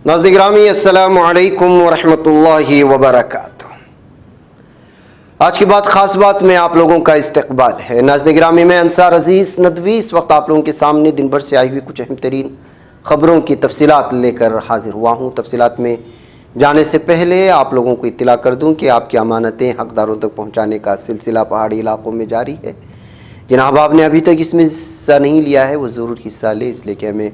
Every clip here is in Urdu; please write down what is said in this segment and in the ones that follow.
ناظرین گرامی السلام علیکم ورحمۃ اللہ وبرکاتہ۔ آج کی بات خاص بات میں آپ لوگوں کا استقبال ہے۔ ناظرین گرامی میں انصار عزیز ندوی اس وقت آپ لوگوں کے سامنے دن بھر سے آئی ہوئی کچھ اہم ترین خبروں کی تفصیلات لے کر حاضر ہوا ہوں۔ تفصیلات میں جانے سے پہلے آپ لوگوں کو اطلاع کر دوں کہ آپ کی امانتیں حقداروں تک پہنچانے کا سلسلہ پہاڑی علاقوں میں جاری ہے۔ جن احباب نے ابھی تک اس میں حصہ نہیں لیا ہے وہ ضرور حصہ لے، اس لیے کہ ہمیں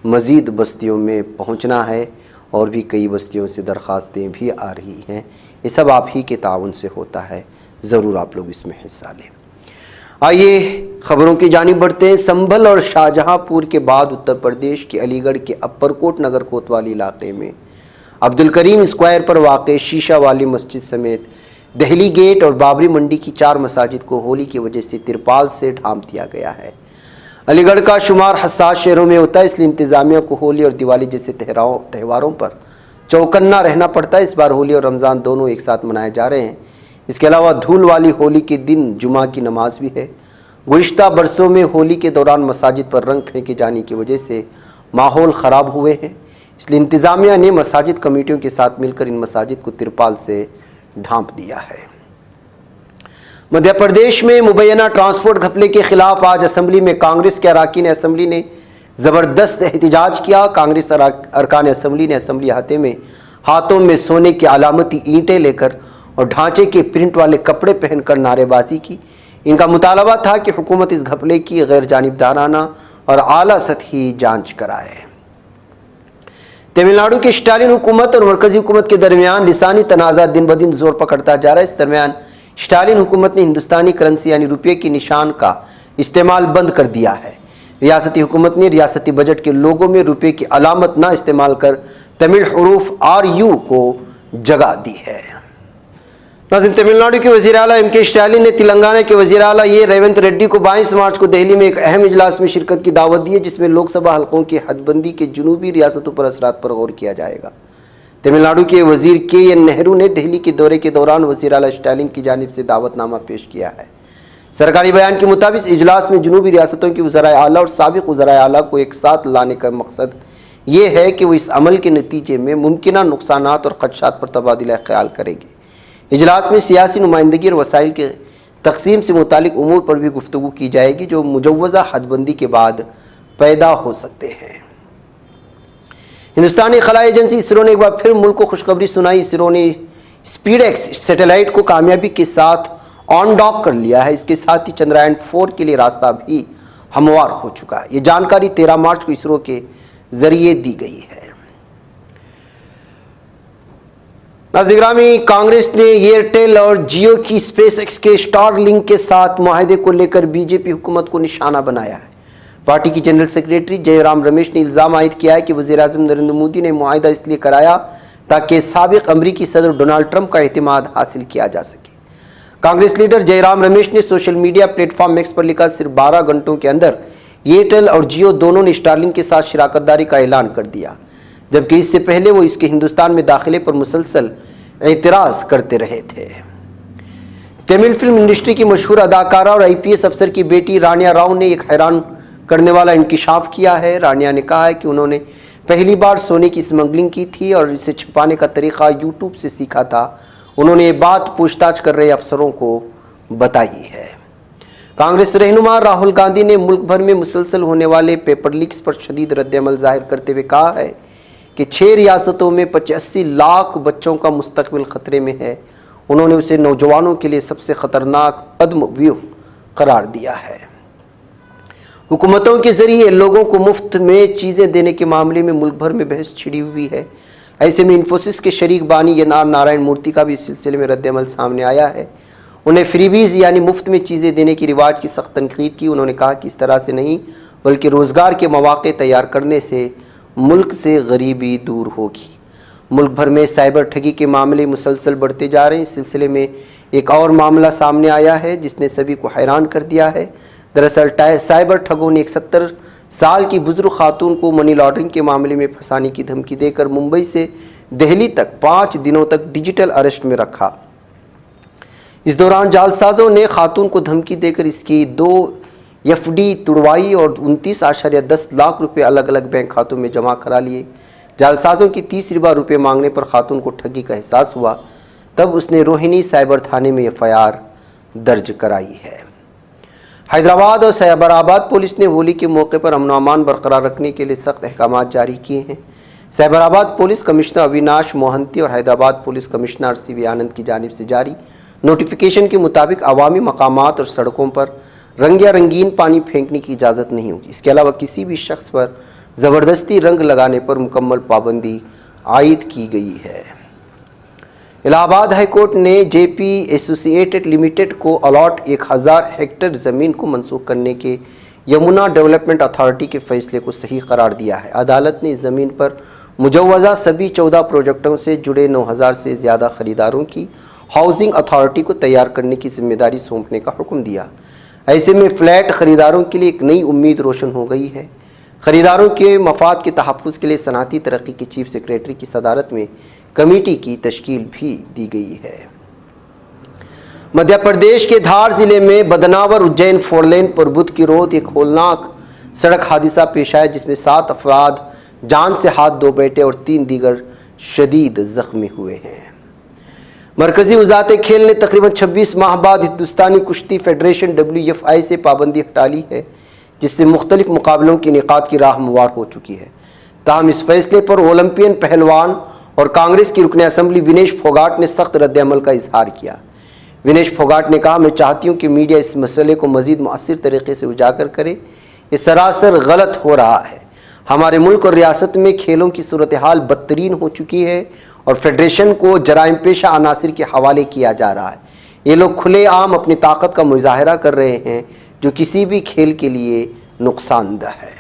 مزید بستیوں میں پہنچنا ہے اور بھی کئی بستیوں سے درخواستیں بھی آ رہی ہیں۔ یہ سب آپ ہی کے تعاون سے ہوتا ہے، ضرور آپ لوگ اس میں حصہ لیں۔ آئیے خبروں کی جانب بڑھتے ہیں۔ سنبھل اور شاہجہاں پور کے بعد اتر پردیش کے علی گڑھ کے اپر کوٹ نگر کوتوالی علاقے میں عبدالکریم اسکوائر پر واقع شیشہ والی مسجد سمیت دہلی گیٹ اور بابری منڈی کی 4 مساجد کو ہولی کی وجہ سے ترپال سے ڈھانپ دیا گیا ہے۔ علی گڑھ کا شمار حساس شہروں میں ہوتا ہے، اس لیے انتظامیہ کو ہولی اور دیوالی جیسے تہواروں پر چوکنا رہنا پڑتا ہے۔ اس بار ہولی اور رمضان دونوں ایک ساتھ منائے جا رہے ہیں۔ اس کے علاوہ دھول والی ہولی کے دن جمعہ کی نماز بھی ہے۔ گزشتہ برسوں میں ہولی کے دوران مساجد پر رنگ پھینکے جانے کی وجہ سے ماحول خراب ہوئے ہیں، اس لیے انتظامیہ نے مساجد کمیٹیوں کے ساتھ مل کر ان مساجد کو ترپال سے ڈھانپ دیا ہے۔ مدھیہ پردیش میں مبینہ ٹرانسپورٹ گھپلے کے خلاف آج اسمبلی میں کانگریس کے اراکین اسمبلی نے زبردست احتجاج کیا۔ کانگریس ارکان اسمبلی نے اسمبلی احاطے میں ہاتھوں میں سونے کی علامتی اینٹیں لے کر اور ڈھانچے کے پرنٹ والے کپڑے پہن کر نعرے بازی کی۔ ان کا مطالبہ تھا کہ حکومت اس گھپلے کی غیر جانبدارانہ اور اعلیٰ سطحی جانچ کرائے۔ تمل ناڈو کی اسٹالن حکومت اور مرکزی حکومت کے درمیان لسانی تنازع دن بدن زور پکڑتا جا رہا ہے۔ اس درمیان اسٹالن حکومت نے ہندوستانی کرنسی یعنی روپے کے نشان کا استعمال بند کر دیا ہے۔ ریاستی حکومت نے ریاستی بجٹ کے لوگوں میں روپے کی علامت نہ استعمال کر تمل حروف RU کو جگہ دی ہے۔ ناظرین، تمل ناڈو کے وزیر اعلیٰ MK اسٹالن نے تلنگانہ کے وزیر اعلیٰ ریونت ریڈی کو 22 مارچ کو دہلی میں ایک اہم اجلاس میں شرکت کی دعوت دی ہے، جس میں لوک سبھا حلقوں کی حد بندی کے جنوبی ریاستوں پر اثرات پر غور کیا جائے گا۔ تمل ناڈو کے وزیر KN نہرو نے دہلی کے دورے کے دوران وزیر اعلیٰ اسٹالن کی جانب سے دعوت نامہ پیش کیا ہے۔ سرکاری بیان کے مطابق اجلاس میں جنوبی ریاستوں کے وزرائے اعلیٰ اور سابق وزرائے اعلیٰ کو ایک ساتھ لانے کا مقصد یہ ہے کہ وہ اس عمل کے نتیجے میں ممکنہ نقصانات اور خدشات پر تبادلہ خیال کریں گے۔ اجلاس میں سیاسی نمائندگی اور وسائل کے تقسیم سے متعلق امور پر بھی گفتگو کی جائے گی جو مجوزہ حد بندی کے بعد پیدا ہو سکتے ہیں۔ ہندوستانی خلائی ایجنسی اسرو نے ایک بار پھر ملک کو خوشخبری سنائی۔ اسرو نے اسپیڈ ایکس سیٹلائٹ کو کامیابی کے ساتھ آن ڈاک کر لیا ہے۔ اس کے ساتھ ہی چندریان 4 کے لیے راستہ بھی ہموار ہو چکا ہے۔ یہ جانکاری 13 مارچ کو اسرو کے ذریعے دی گئی ہے۔ ناظرین گرامی، کانگریس نے ایئرٹیل اور جیو کی اسپیس ایکس کے اسٹار لنک کے ساتھ معاہدے کو لے کر BJP حکومت کو نشانہ بنایا ہے۔ پارٹی کی جنرل سیکریٹری جے رام رمیش نے الزام عائد کیا ہے کہ وزیر اعظم نریندر مودی نے معاہدہ اس لیے کرایا تاکہ سابق امریکی صدر ڈونلڈ ٹرمپ کا اعتماد حاصل کیا جا سکے۔ کانگریس لیڈر جے رام رمیش نے social media platform X پر لکھا، صرف 12 گھنٹوں کے اندر ایئرٹیل اور جیو دونوں نے اسٹار لنک کے ساتھ شراکت داری کا اعلان کر دیا، جبکہ اس سے پہلے وہ اس کے ہندوستان میں داخلے پر مسلسل اعتراض کرتے رہے تھے۔ تمل فلم انڈسٹری کی مشہور اداکارہ اور IPS افسر کی بیٹی رانیا راؤ نے ایک حیران کرنے والا انکشاف کیا ہے۔ رانیا نے کہا ہے کہ انہوں نے پہلی بار سونے کی اسمگلنگ کی تھی اور اسے چھپانے کا طریقہ YouTube سے سیکھا تھا۔ انہوں نے یہ بات پوچھ تاچھ کر رہے افسروں کو بتائی ہے۔ کانگریس رہنما راہل گاندھی نے ملک بھر میں مسلسل ہونے والے پیپر لیکس پر شدید رد عمل ظاہر کرتے ہوئے کہا ہے کہ 6 ریاستوں میں 85 لاکھ بچوں کا مستقبل خطرے میں ہے۔ انہوں نے اسے نوجوانوں کے لیے سب سے خطرناک پدم ویو قرار دیا ہے۔ حکومتوں کے ذریعے لوگوں کو مفت میں چیزیں دینے کے معاملے میں ملک بھر میں بحث چھڑی ہوئی ہے۔ ایسے میں انفوسس کے شریک بانی نارائن مورتی کا بھی اس سلسلے میں رد عمل سامنے آیا ہے۔ انہیں فریبیز یعنی مفت میں چیزیں دینے کے رواج کی سخت تنقید کی۔ انہوں نے کہا کہ اس طرح سے نہیں بلکہ روزگار کے مواقع تیار کرنے سے ملک سے غریبی دور ہوگی۔ ملک بھر میں سائبر ٹھگی کے معاملے مسلسل بڑھتے جا رہے ہیں۔ اس سلسلے میں ایک اور معاملہ سامنے آیا ہے جس نے سبھی کو حیران کر دیا ہے۔ دراصل سائبر ٹھگوں نے ایک 70 سال کی بزرگ خاتون کو منی لانڈرنگ کے معاملے میں پھنسانے کی دھمکی دے کر ممبئی سے دہلی تک 5 دنوں تک ڈیجیٹل اریسٹ میں رکھا۔ اس دوران جعلسازوں نے خاتون کو دھمکی دے کر اس کی 2 FD تڑوائی اور 29.10 لاکھ روپے الگ الگ بینک کھاتوں میں جمع کرا لیے۔ جعلسازوں کی 30 ربا روپے مانگنے پر خاتون کو ٹھگی کا احساس ہوا، تب اس نے روہنی سائبر تھانے میں FIR درج کرائی ہے۔ حیدرآباد اور سیبر آباد پولیس نے ہولی کے موقع پر امن و امان برقرار رکھنے کے لیے سخت احکامات جاری کیے ہیں۔ سیبر آباد پولیس کمشنر اویناش موہنتی اور حیدرآباد پولیس کمشنر CV آنند کی جانب سے جاری نوٹیفیکیشن کے مطابق عوامی مقامات اور سڑکوں پر رنگ یا رنگین پانی پھینکنے کی اجازت نہیں ہوگی۔ اس کے علاوہ کسی بھی شخص پر زبردستی رنگ لگانے پر مکمل پابندی عائد کی گئی ہے۔ الہ آباد ہائی کورٹ نے JP ایسوسی ایٹڈ لمیٹڈ کو الاٹ 1000 ہیکٹر زمین کو منسوخ کرنے کے یمنا ڈیولپمنٹ اتھارٹی کے فیصلے کو صحیح قرار دیا ہے۔ عدالت نے اس زمین پر مجوزہ سبھی 14 پروجیکٹوں سے جڑے 9000 سے زیادہ خریداروں کی ہاؤسنگ اتھارٹی کو تیار کرنے کی ذمہ داری سونپنے کا حکم دیا۔ ایسے میں فلیٹ خریداروں کے لیے ایک نئی امید روشن ہو گئی ہے۔ خریداروں کے مفاد کے تحفظ کے لیے صنعتی ترقی کے چیف سیکریٹری کی صدارت میں کمیٹی کی تشکیل بھی دی گئی ہے۔ مدھیہ پردیش کے دھار ضلع میں بدناور اجین 4 لین پر بدھ کی روز ایک ہولناک سڑک حادثہ پیش آیا، جس میں 7 افراد جان سے ہاتھ دھو بیٹھے اور 3 دیگر شدید زخمی ہوئے ہیں۔ مرکزی وزارت کھیل نے تقریباً 26 ماہ بعد ہندوستانی کشتی فیڈریشن WFI سے پابندی ہٹا لی ہے، جس سے مختلف مقابلوں کے انعقاد کی راہ ہموار ہو چکی ہے۔ تاہم اس فیصلے پر اولمپئن پہلوان اور کانگریس کی رکن اسمبلی ونیش پھوگاٹ نے سخت رد عمل کا اظہار کیا۔ ونیش پھوگاٹ نے کہا، میں چاہتی ہوں کہ میڈیا اس مسئلے کو مزید مؤثر طریقے سے اجاگر کرے۔ یہ سراسر غلط ہو رہا ہے۔ ہمارے ملک اور ریاست میں کھیلوں کی صورتحال بدترین ہو چکی ہے اور فیڈریشن کو جرائم پیشہ عناصر کے حوالے کیا جا رہا ہے۔ یہ لوگ کھلے عام اپنی طاقت کا مظاہرہ کر رہے ہیں، جو کسی بھی کھیل کے لیے نقصان دہ ہے۔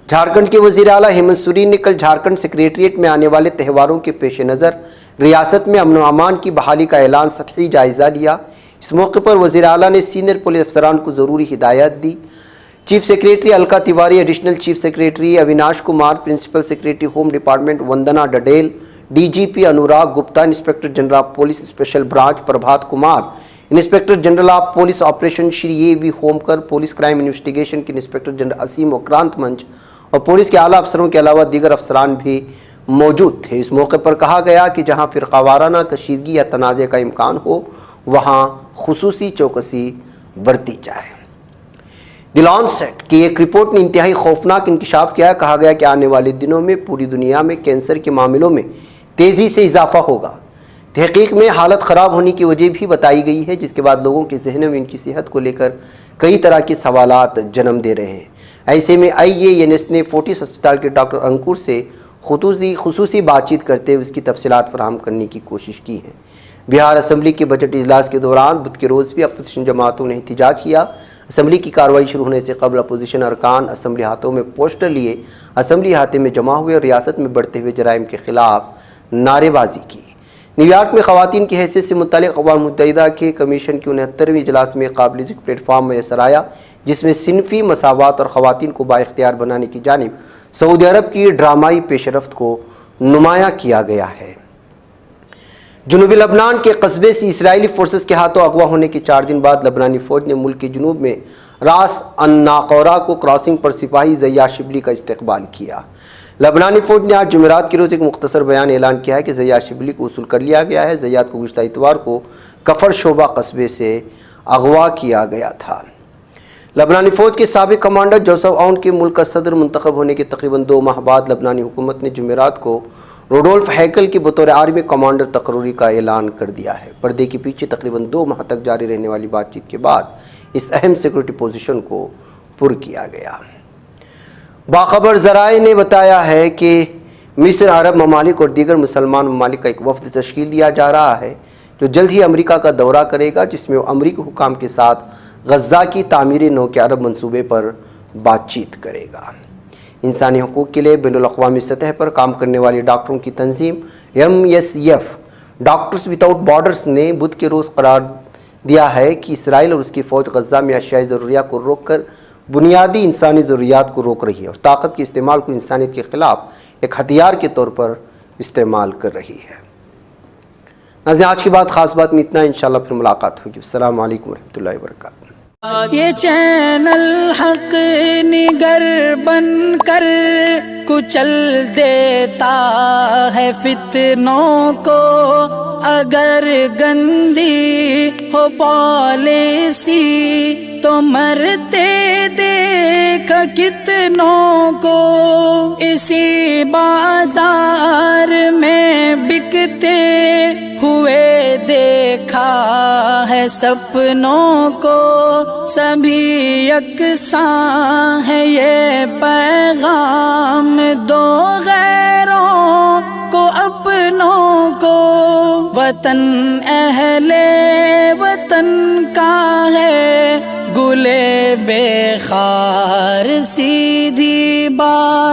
جھارکھنڈ کے وزیر اعلیٰ ہیمنت سورین نے کل جھارکھنڈ سیکریٹریٹ میں آنے والے تہواروں کے پیش نظر ریاست میں امن و امان کی بحالی کا اعلان سطحی جائزہ لیا۔ اس موقع پر وزیر اعلیٰ نے سینئر پولیس افسران کو ضروری ہدایات دی۔ Chief secretary Alka Tiwari, additional chief secretary Avinash Kumar, principal secretary home department Vandana Dadel, DGP Anurag Gupta, inspector general of police special branch Prabhat Kumar, inspector general of police operation Shri AV Homkar, police crime investigation کے انسپکٹر جنرل اسیم وکرانت منچ اور پولیس کے اعلیٰ افسروں کے علاوہ دیگر افسران بھی موجود تھے۔ اس موقع پر کہا گیا کہ جہاں فرقہ وارانہ کشیدگی یا تنازع کا امکان ہو، وہاں خصوصی چوکسی برتی جائے۔ دی لانسیٹ کی ایک رپورٹ نے انتہائی خوفناک انکشاف کیا ہے۔ کہا گیا کہ آنے والے دنوں میں پوری دنیا میں کینسر کے معاملوں میں تیزی سے اضافہ ہوگا۔ تحقیق میں حالت خراب ہونے کی وجہ بھی بتائی گئی ہے، جس کے بعد لوگوں کے ذہنوں میں ان کی صحت کو لے کر کئی طرح کے سوالات جنم دے رہے ہیں۔ ایسے میں IANS نے فورٹس ہسپتال کے ڈاکٹر انکور سے خصوصی بات چیت کرتے ہوئے اس کی تفصیلات فراہم کرنے کی کوشش کی ہے۔ بہار اسمبلی کے بجٹ اجلاس کے دوران بدھ کے روز بھی اپوزیشن جماعتوں نے احتجاج کیا۔ اسمبلی کی کارروائی شروع ہونے سے قبل اپوزیشن ارکان اسمبلی ہاتھوں میں پوسٹر لیے اسمبلی احاطے میں جمع ہوئے اور ریاست میں بڑھتے ہوئے جرائم کے خلاف نعرے بازی کی۔ نیو یارک میں خواتین کی حیثیت سے متعلق اقوام متحدہ کے کمیشن کی 69ویں اجلاس میں قابل ذکر پلیٹ فارم میسر آیا، جس میں صنفی مساوات اور خواتین کو بااختیار بنانے کی جانب سعودی عرب کی ڈرامائی پیش رفت کو نمایاں کیا گیا ہے۔ جنوبی لبنان کے قصبے سے اسرائیلی فورسز کے ہاتھوں اغوا ہونے کے 4 دن بعد لبنانی فوج نے ملک کے جنوب میں راس الناقورہ کو کراسنگ پر سپاہی زیاد شبلی کا استقبال کیا۔ لبنانی فوج نے آج جمعرات کے روز ایک مختصر بیان اعلان کیا ہے کہ زیاد شبلی کو وصول کر لیا گیا ہے۔ زیاد کو گزشتہ اتوار کو کفر شعبہ قصبے سے اغوا کیا گیا تھا۔ لبنانی فوج کے سابق کمانڈر جوزف عون کے ملک کا صدر منتخب ہونے کے تقریباً 2 ماہ بعد لبنانی حکومت نے جمعرات کو روڈولف ہیکل کی بطور آرمی کمانڈر تقرری کا اعلان کر دیا ہے۔ پردے کے پیچھے تقریباً 2 ماہ تک جاری رہنے والی بات چیت کے بعد اس اہم سیکورٹی پوزیشن کو پر کیا گیا۔ باخبر ذرائع نے بتایا ہے کہ مصر، عرب ممالک اور دیگر مسلمان ممالک کا ایک وفد تشکیل دیا جا رہا ہے، جو جلد ہی امریکہ کا دورہ کرے گا، جس میں وہ امریکی حکام کے ساتھ غزہ کی تعمیری نو کے عرب منصوبے پر بات چیت کرے گا۔ انسانی حقوق کے لیے بین الاقوامی سطح پر کام کرنے والی ڈاکٹروں کی تنظیم MSF ڈاکٹرز وداؤٹ بارڈرز نے بدھ کے روز قرار دیا ہے کہ اسرائیل اور اس کی فوج غزہ میں اشیاء ضروریہ کو روک کر بنیادی انسانی ضروریات کو روک رہی ہے اور طاقت کے استعمال کو انسانیت کے خلاف ایک ہتھیار کے طور پر استعمال کر رہی ہے۔ ناظرین، آج کی بات خاص بات میں اتنا، انشاءاللہ پھر ملاقات ہوگی۔ السلام علیکم ورحمۃ اللہ وبرکاتہ۔ یہ چینل حق نگر بن کر کچل دیتا ہے فتنوں کو، اگر گندی ہو پالیسی تو مرتے دیکھ کتنوں کو، اسی بازار میں بکتے ہوئے دیکھا ہے سپنوں کو، سبھی یکساں ہے یہ پیغام دو غیروں کو اپنوں کو، وطن اہل وطن کا ہے گلے بے خار سیدھی بات۔